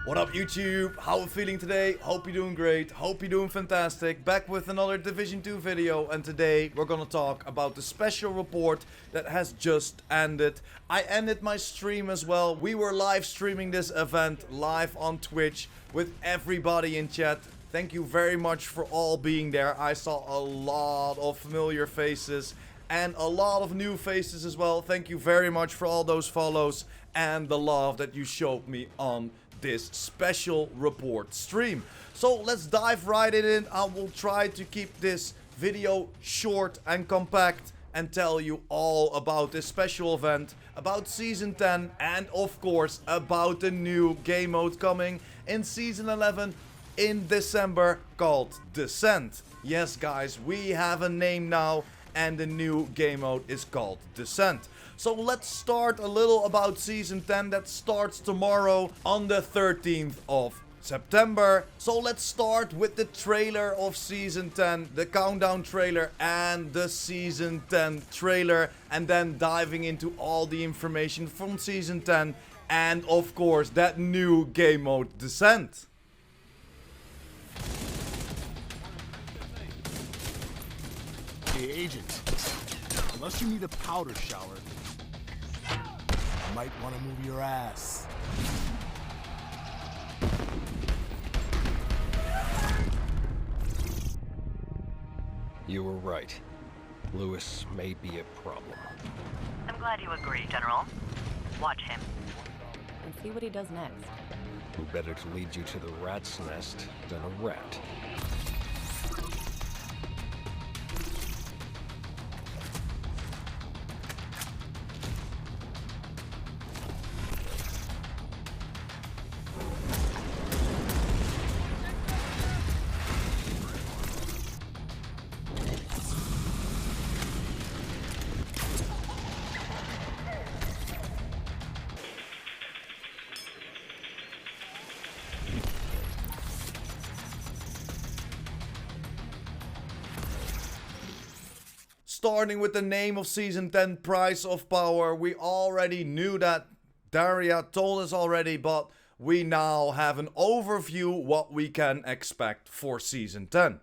What up YouTube? How are you feeling today? Hope you're doing great. Hope you're doing fantastic. Back with another Division 2 video, and today we're gonna talk about the special report that has just ended. I ended my stream as well. We were live streaming this event live on Twitch with everybody in chat. Thank you very much for all being there. I saw a lot of familiar faces and a lot of new faces as well. Thank you very much for all those follows and the love that you showed me on this special report stream. So let's dive right in. I will try to keep this video short and compact and tell you all about this special event, about Season 10, and of course about the new game mode coming in Season 11 in December called Descent. Yes guys, we have a name now and the new game mode is called Descent. So let's start a little about Season 10 that starts tomorrow on the 13th of September. So let's start with the trailer of Season 10, the countdown trailer and the Season 10 trailer, and then diving into all the information from Season 10 and of course that new game mode Descent. Hey, Agent. Unless you need a powder shower, you might want to move your ass. You were right. Lewis may be a problem. I'm glad you agree, General. Watch him. And see what he does next. Who better to lead you to the rat's nest than a rat? Starting with the name of Season 10, Price of Power. We already knew that. Daria told us already, but we now have an overview what we can expect for Season 10.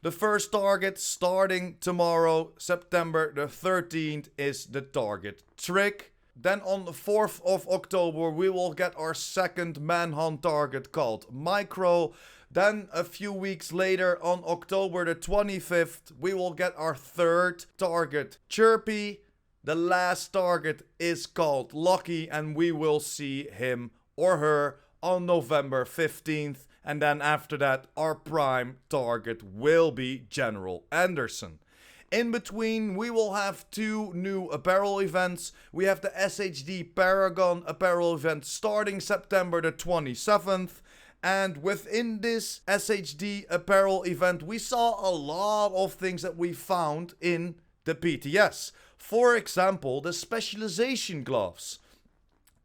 The first target starting tomorrow, September the 13th, is the target trick. Then on the 4th of October, we will get our second Manhunt target called Micro. Then a few weeks later, on October the 25th, we will get our third target, Chirpy. The last target is called Lucky, and we will see him or her on November 15th. And then after that, our prime target will be General Anderson. In between, we will have two new apparel events. We have the SHD Paragon apparel event starting September the 27th. And within this SHD apparel event, we saw a lot of things that we found in the PTS. For example, the specialization gloves.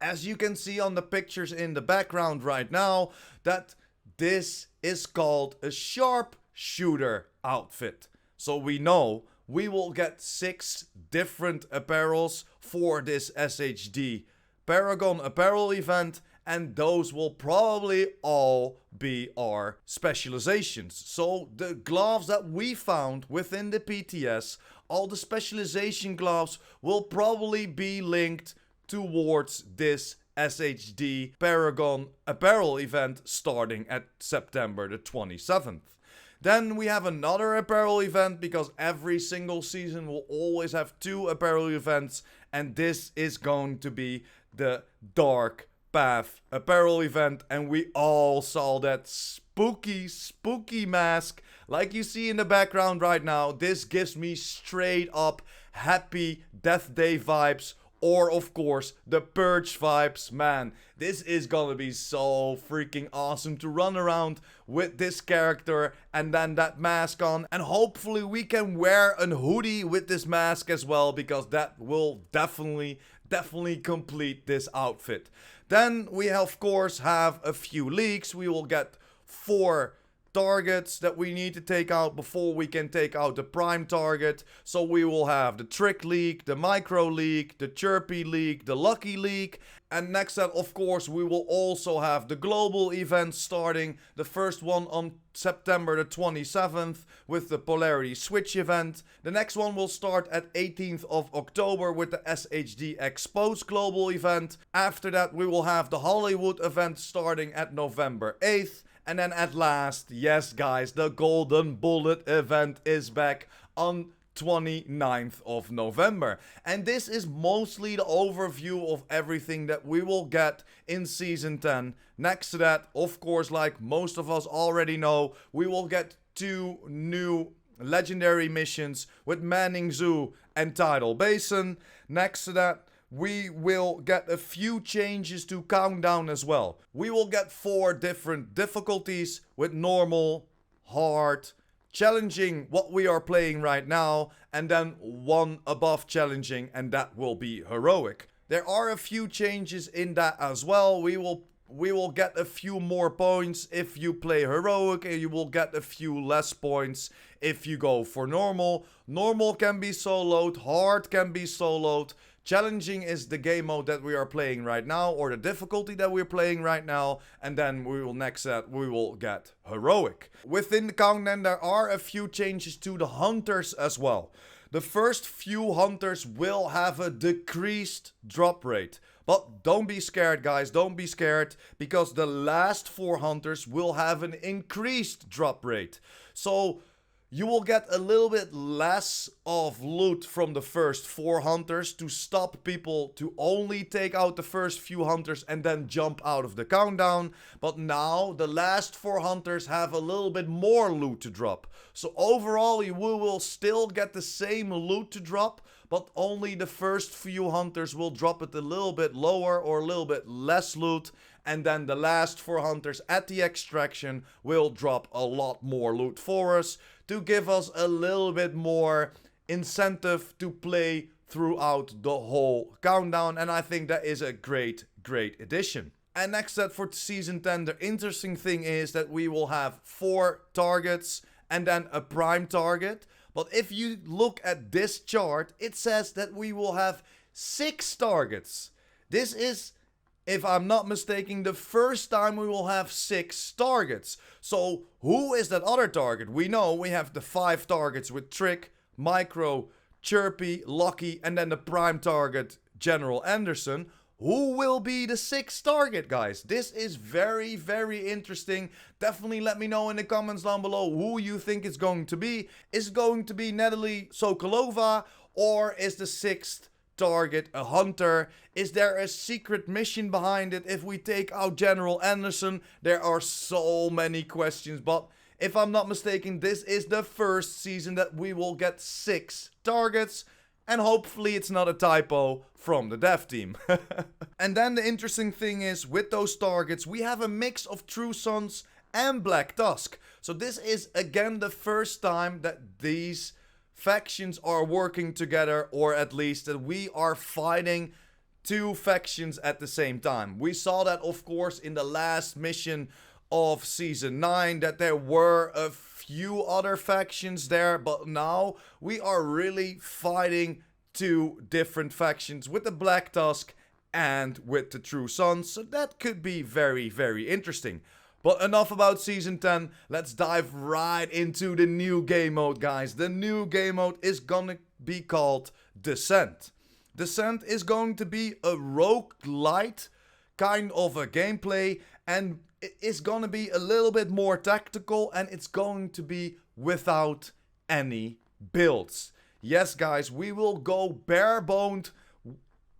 As you can see on the pictures in the background right now, that this is called a sharpshooter outfit. So we know we will get 6 different apparels for this SHD Paragon apparel event, and those will probably all be our specializations. So the gloves that we found within the PTS, all the specialization gloves will probably be linked towards this SHD Paragon apparel event starting at September the 27th. Then we have another apparel event, because every single season will always have 2 apparel events, and this is going to be the Dark Path apparel event, and we all saw that spooky mask like you see in the background right now. This gives me straight up happy Death Day vibes, or of course the Purge vibes. Man, this is gonna be so freaking awesome to run around with this character and then that mask on, and hopefully we can wear a hoodie with this mask as well, because that will definitely complete this outfit. Then we of course have a few leaks. We will get 4 targets that we need to take out before we can take out the prime target. So we will have the Trick League, the Micro League, the Chirpy League, the Lucky League. And next up, of course, we will also have the global events starting. The first one on September the 27th with the Polarity Switch event. The next one will start at 18th of October with the SHD Exposed global event. After that, we will have the Hollywood event starting at November 8th. And then at last, yes guys, the Golden Bullet event is back on 29th of November. And this is mostly the overview of everything that we will get in Season 10. Next to that, of course, like most of us already know, we will get 2 new legendary missions with Manning Zoo and Tidal Basin. Next to that, we will get a few changes to Countdown as well. We will get 4 different difficulties with normal, hard, challenging, what we are playing right now, and then 1 above challenging, and that will be heroic. There are a few changes in that as well. We will get a few more points if you play heroic, and you will get a few less points if you go for normal. Normal can be soloed, hard can be soloed. Challenging is the game mode that we are playing right now, or the difficulty that we're playing right now, and then we will we will get heroic. Within the countdown, there are a few changes to the hunters as well. The first few hunters will have a decreased drop rate. But don't be scared, guys, don't be scared, because the last 4 hunters will have an increased drop rate. So you will get a little bit less of loot from the first 4 hunters to stop people to only take out the first few hunters and then jump out of the countdown. But now the last 4 hunters have a little bit more loot to drop. So overall you will still get the same loot to drop, but only the first few hunters will drop it a little bit lower or a little bit less loot. And then the last 4 hunters at the extraction will drop a lot more loot for us, to give us a little bit more incentive to play throughout the whole countdown. And I think that is a great addition. And next up for Season 10, the interesting thing is that we will have 4 targets and then a prime target. But if you look at this chart, it says that we will have 6 targets. This is, if I'm not mistaken, the first time we will have 6 targets. So who is that other target? We know we have the 5 targets with Trick, Micro, Chirpy, Lucky, and then the prime target, General Anderson. Who will be the 6th target, guys? This is very interesting. Definitely let me know in the comments down below who you think it's going to be. Is it going to be Natalie Sokolova, or is the 6th target a hunter? Is there a secret mission behind it if we take out General Anderson? There are so many questions, but if I'm not mistaken, this is the first season that we will get 6 targets, and hopefully it's not a typo from the dev team. And then the interesting thing is, with those targets, we have a mix of True Sons and Black Tusk. So this is again the first time that these factions are working together, or at least that we are fighting 2 factions at the same time. We saw that, of course, in the last mission of Season 9, that there were a few other factions there, but now we are really fighting 2 different factions with the Black Tusk and with the True Sons. So that could be very interesting. But enough about Season 10, let's dive right into the new game mode, guys. The new game mode is gonna be called Descent. Descent is going to be a roguelite kind of a gameplay, and it is gonna be a little bit more tactical, and it's going to be without any builds. Yes, guys, we will go bare-boned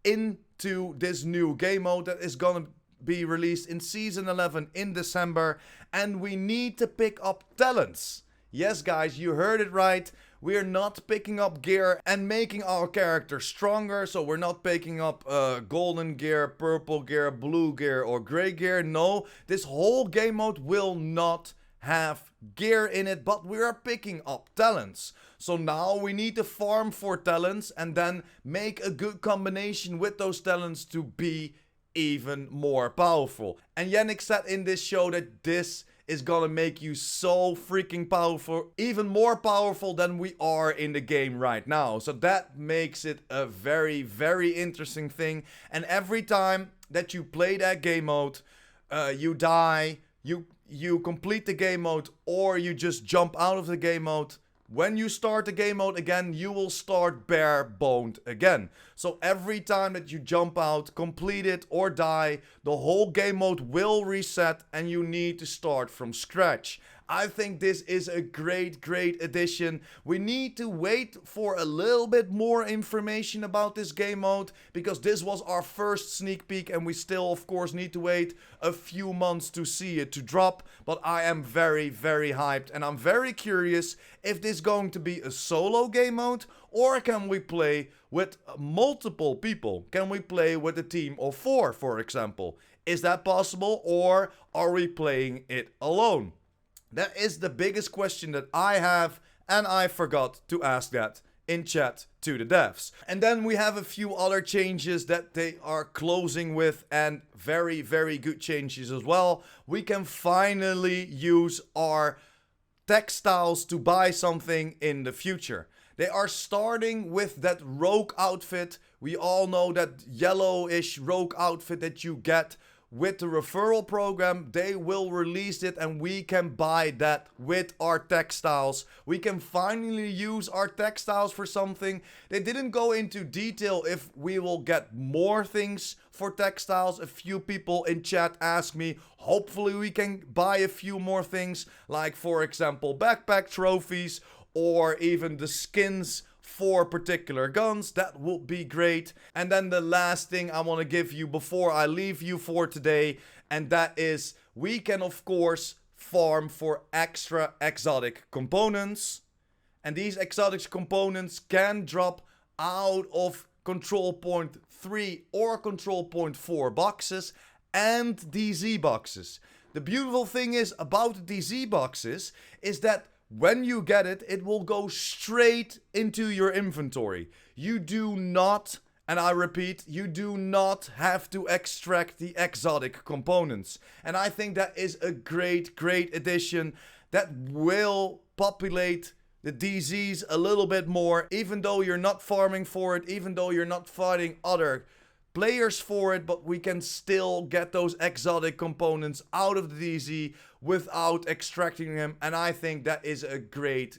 into this new game mode that is gonna be released in Season 11 in December, and we need to pick up talents. Yes, guys, you heard it right. We are not picking up gear and making our character stronger. So we're not picking up golden gear, purple gear, blue gear, or gray gear. No, this whole game mode will not have gear in it, but we are picking up talents. So now we need to farm for talents and then make a good combination with those talents to be even more powerful. And Yannick said in this show that this is gonna make you so freaking powerful, even more powerful than we are in the game right now. So that makes it a very, very interesting thing. And every time that you play that game mode, you die, you complete the game mode, or you just jump out of the game mode. When you start the game mode again, you will start bare boned again. So every time that you jump out, complete it or die, the whole game mode will reset and you need to start from scratch. I think this is a great addition. We need to wait for a little bit more information about this game mode, because this was our first sneak peek and we still of course need to wait a few months to see it to drop. But I am very hyped and I'm very curious if this is going to be a solo game mode, or can we play with multiple people? Can we play with a team of 4, for example? Is that possible, or are we playing it alone? That is the biggest question that I have, and I forgot to ask that in chat to the devs. And then we have a few other changes that they are closing with, and very good changes as well. We can finally use our textiles to buy something in the future. They are starting with that rogue outfit. We all know that yellowish rogue outfit that you get with the referral program. They will release it and we can buy that with our textiles. We can finally use our textiles for something. They didn't go into detail if we will get more things for textiles. A few people in chat asked me, hopefully we can buy a few more things, like for example backpack trophies or even the skins for particular guns. That would be great. And then the last thing I want to give you before I leave you for today, and that is we can of course farm for extra exotic components, and these exotic components can drop out of control point 3 or control point 4 boxes and DZ boxes. The beautiful thing is about the DZ boxes is that when you get it, it will go straight into your inventory. You do not, and I repeat, you do not have to extract the exotic components. And I think that is a great addition that will populate the DZs a little bit more, even though you're not farming for it, even though you're not fighting other players for it, but we can still get those exotic components out of the DZ without extracting them, and I think that is a great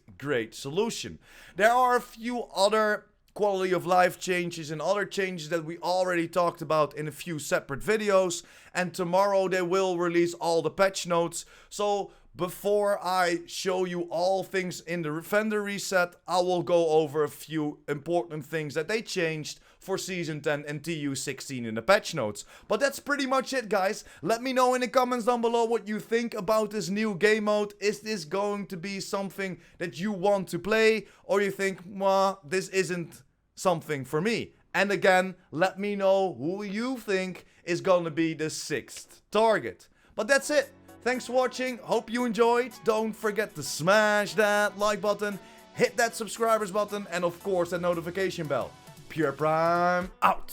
solution. There are a few other quality of life changes and other changes that we already talked about in a few separate videos, and tomorrow they will release all the patch notes. So before I show you all things in the vendor reset, I will go over a few important things that they changed for Season 10 and TU16 in the patch notes. But that's pretty much it, guys. Let me know in the comments down below what you think about this new game mode. Is this going to be something that you want to play, or you think, well, this isn't something for me? And again, let me know who you think is gonna be the 6th target. But that's it. Thanks for watching. Hope you enjoyed. Don't forget to smash that like button, hit that subscribers button, and of course that notification bell. PurePrime out.